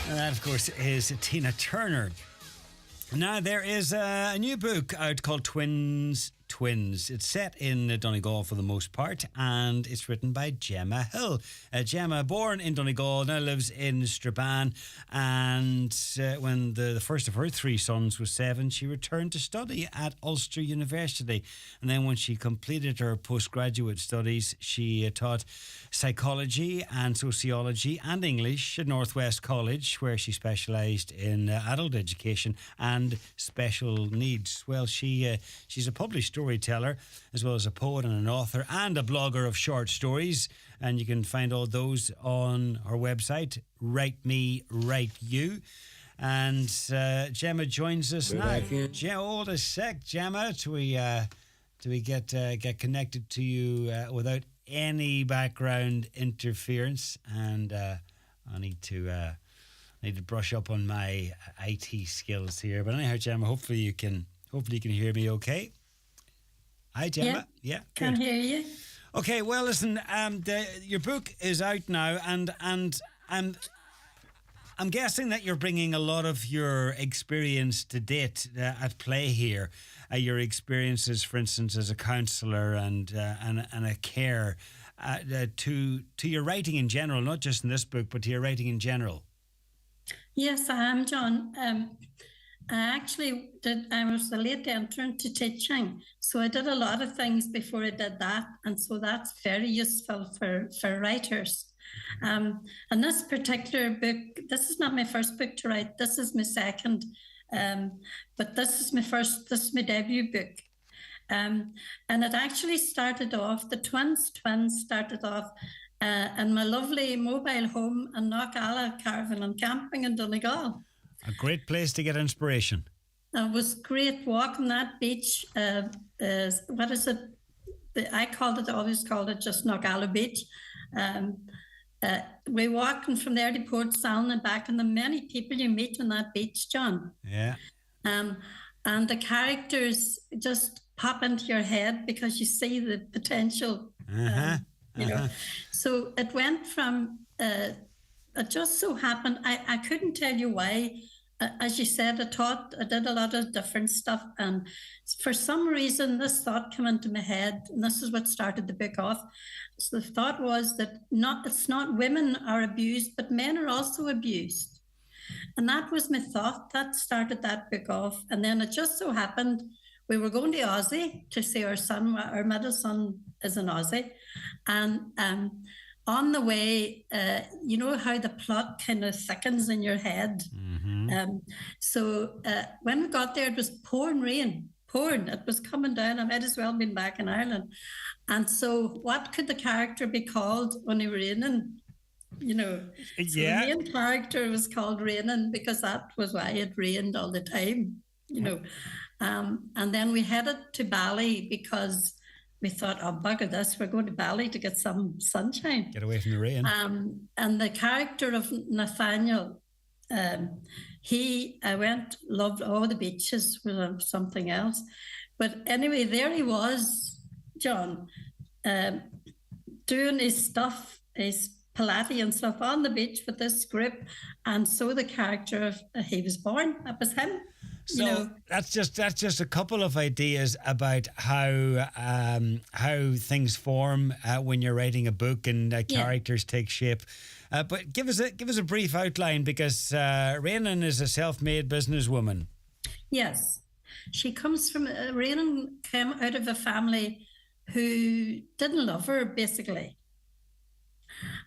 And that, of course, is Tina Turner. Now, there is a new book out called Twins. It's set in Donegal for the most part, and it's written by Gemma Hill. Gemma, born in Donegal, now lives in Strabane, and when the first of her three sons was 7, she returned to study at Ulster University. And then when she completed her postgraduate studies, she taught psychology and sociology and English at Northwest College, where she specialised in adult education and special needs. Well, she's a published storyteller, as well as a poet and an author and a blogger of short stories, and you can find all those on her website, Write Me, Write You. And Gemma joins us now. Hold a sec, Gemma, do we get connected to you without any background interference? And I need to brush up on my IT skills here. But anyhow, Gemma, hopefully you can hear me okay. Hi, Gemma. Yeah, can hear you. Okay, well, listen, your book is out now, and I'm guessing that you're bringing a lot of your experience to date at play here. Your experiences, for instance, as a counsellor and a care to your writing in general, not just in this book, but to your writing in general. Yes, I am, John. I was a late entrant to teaching, so I did a lot of things before I did that, and so that's very useful for writers. And this particular book, this is not my first book to write, this is my second, but this is my debut book. And it actually started off, the twins started off in my lovely mobile home in Donegal, Caravan and Camping in Donegal. A great place to get inspiration. It was great walking that beach. What is it? I always called it just Nogala Beach. We walking from there to Port Salon and back, and the many people you meet on that beach, John. Yeah. And the characters just pop into your head because you see the potential. You know. So it went from. It just so happened. I couldn't tell you why. As you said, I did a lot of different stuff, and for some reason this thought came into my head, and this is what started the book off. So the thought was that it's not women are abused, but men are also abused. And that was my thought. That started that book off. And then it just so happened we were going to Aussie to see our son. Our middle son is an Aussie, and on the way, you know how the plot kind of thickens in your head. Mm-hmm. So when we got there, it was pouring rain. It was coming down. I might as well have been back in Ireland. And so what could the character be called when he raining? You know, so the main character was called Raining because that was why it rained all the time, you know. And then we headed to Bali because we thought, oh, bugger this, we're going to Bali to get some sunshine. Get away from the rain. And the character of Nathaniel, loved all the beaches with something else. But anyway, there he was, John, doing his stuff, his Pilates and stuff on the beach with this group. And so the character of he was born, that was him. So you know, that's just a couple of ideas about how things form when you're writing a book and characters take shape. But give us a brief outline, because Rhiannon is a self-made businesswoman. Yes, she comes from Rhiannon came out of a family who didn't love her basically,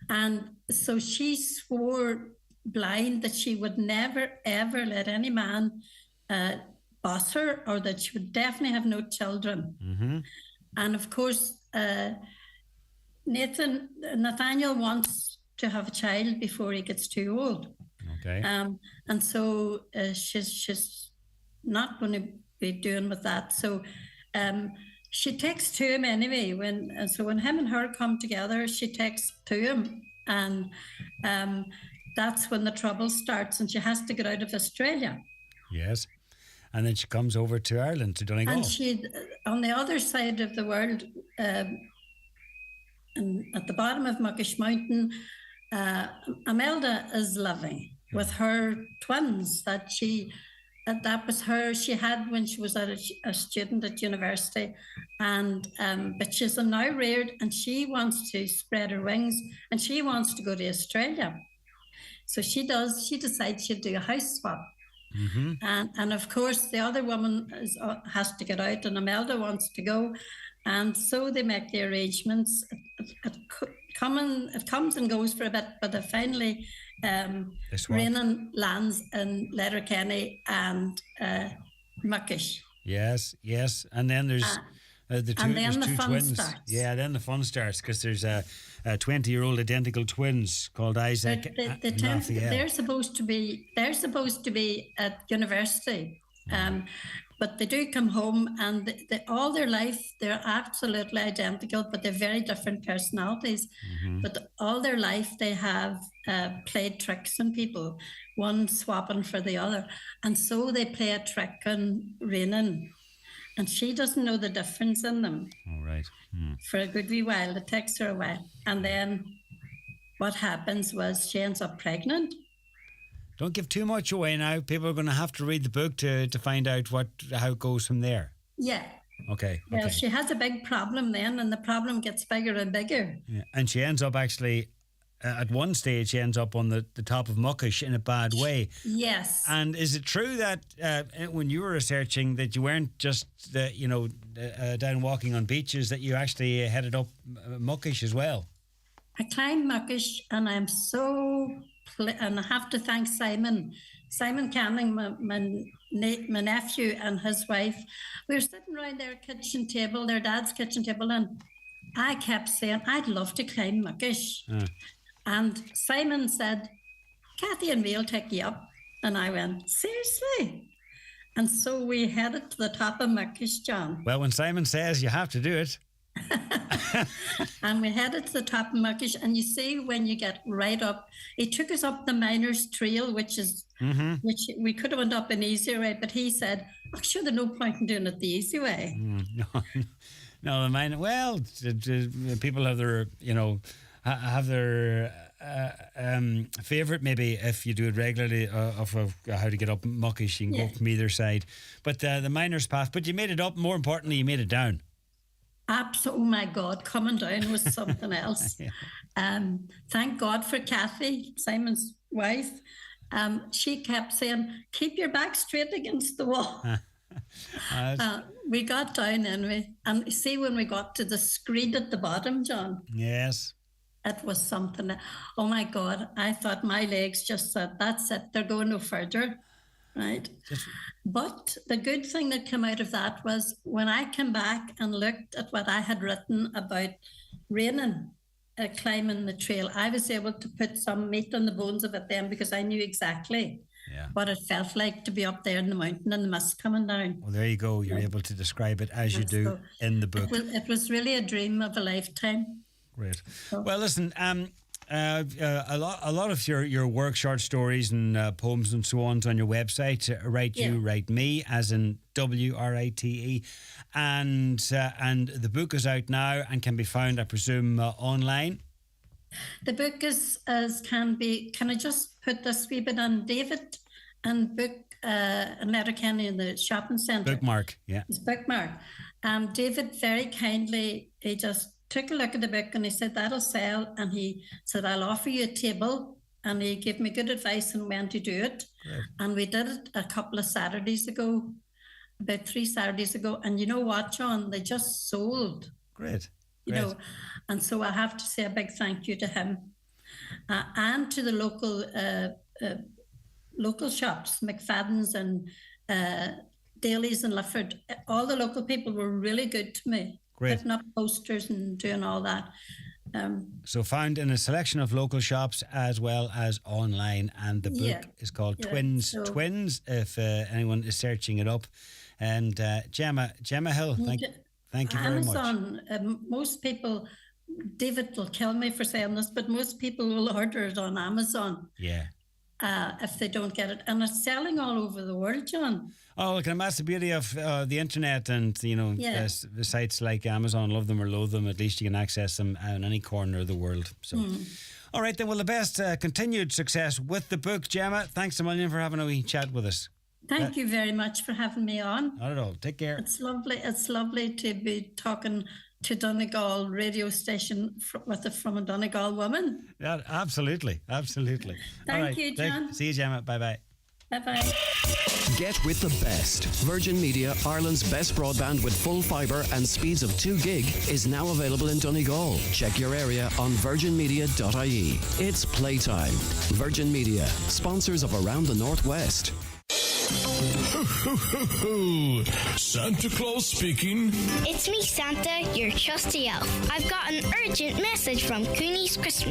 and so she swore blind that she would never ever let any man boss her, or that she would definitely have no children. Mm-hmm. And of course, Nathaniel wants to have a child before he gets too old. Okay. And so she's not going to be doing with that. So she takes to him anyway. When him and her come together, she takes to him, and that's when the trouble starts, and she has to get out of Australia. Yes. And then she comes over to Ireland, to Donegal. And she, on the other side of the world, and at the bottom of Muckish Mountain, Imelda is living. with her twins that was her. She had when she was a student at university, and but she's now reared, and she wants to spread her wings, and she wants to go to Australia. So she does. She decides she'll do a house swap. Mm-hmm. And of course, the other woman has to get out, and Imelda wants to go. And so they make the arrangements. It comes and goes for a bit, but finally, Rhiannon lands in Letterkenny and Muckish. Yes. And then there's the two twins. Starts. Yeah, then the fun starts because there's a 20-year-old identical twins called Isaac and Raphael. They're supposed to be at university. But they do come home, and all their life they're absolutely identical, but they're very different personalities. Mm-hmm. But all their life they have played tricks on people, one swapping for the other. And so they play a trick on Rhiannon, and she doesn't know the difference in them. All right. For a good wee while. It takes her a while. And then what happens was she ends up pregnant. Don't give too much away now. People are going to have to read the book to find out how it goes from there. Yeah. Okay. Well, she has a big problem then, and the problem gets bigger and bigger. Yeah. And she ends up actually, at one stage, she ends up on the top of Muckish in a bad way. Yes. And is it true that when you were researching that you weren't just, down walking on beaches, that you actually headed up Muckish as well? I climbed Muckish, and I'm so... And I have to thank Simon Canning, my nephew and his wife. We were sitting around their kitchen table, their dad's kitchen table, and I kept saying, I'd love to climb Muckish. And Simon said, Kathy and me will take you up. And I went, seriously? And so we headed to the top of Muckish, John. Well, when Simon says you have to do it. And we headed to the top of Muckish, and you see when you get right up, he took us up the Miners' Trail, which which we could have went up an easier way, but he said, "Oh, sure, there's no point in doing it the easy way." No, the mine. Well, people have their, have their favorite maybe if you do it regularly of how to get up Muckish. You can go from either side, but the Miners' Path. But you made it up. More importantly, you made it down. Absolutely, oh my God, coming down was something else. Thank God for Kathy, Simon's wife. She kept saying, keep your back straight against the wall. We got down anyway, and see when we got to the screed at the bottom, John. Yes. It was something. Oh my God, I thought my legs just said, that's it, they're going no further. Right. But the good thing that came out of that was when I came back and looked at what I had written about Rhiannon climbing the trail, I was able to put some meat on the bones of it then, because I knew exactly what it felt like to be up there in the mountain and the mist coming down. Well, there you go. You're able to describe it as you do in the book. It was really a dream of a lifetime. Great. Well, listen, a lot of your work, short stories and poems and so on is on your website. Write You, Write Me, as in WRITE, and the book is out now and can be found, I presume, online. The book can be. Can I just put this wee bit on David and book in Letterkenny in the shopping centre? Bookmark, yeah. It's bookmark. David very kindly, he just took a look at the book and he said, that'll sell. And he said, I'll offer you a table. And he gave me good advice on when to do it. Right. And we did it a couple of Saturdays ago, about 3 Saturdays ago. And you know what, John? They just sold. Great. You know, and so I have to say a big thank you to him and to the local shops, McFadden's and Daly's and Lifford. All the local people were really good to me. Great. Putting up posters and doing all that. So found in a selection of local shops as well as online, and the book is called Twins, if anyone is searching it up. And Gemma Hill, thank you very much. Amazon, most people, David will kill me for saying this, but most people will order it on Amazon. Yeah. If they don't get it. And it's selling all over the world, John. Oh, look, and that's the beauty of the internet and, you know, the sites like Amazon, love them or loathe them, at least you can access them in any corner of the world. So, All right, then. Well, the best continued success with the book, Gemma. Thanks a million for having a wee chat with us. Thank you very much for having me on. Not at all. Take care. It's lovely. It's lovely to be talking to Donegal radio station from a Donegal woman. Yeah, absolutely. Absolutely. Thank you, John. See you, Gemma. Bye-bye. Bye-bye. Get with the best. Virgin Media, Ireland's best broadband with full fibre and speeds of 2 gig, is now available in Donegal. Check your area on virginmedia.ie. It's playtime. Virgin Media, sponsors of Around the Northwest. Santa Claus speaking. It's me, Santa, your trusty elf. I've got an urgent message from Cooney's Christmas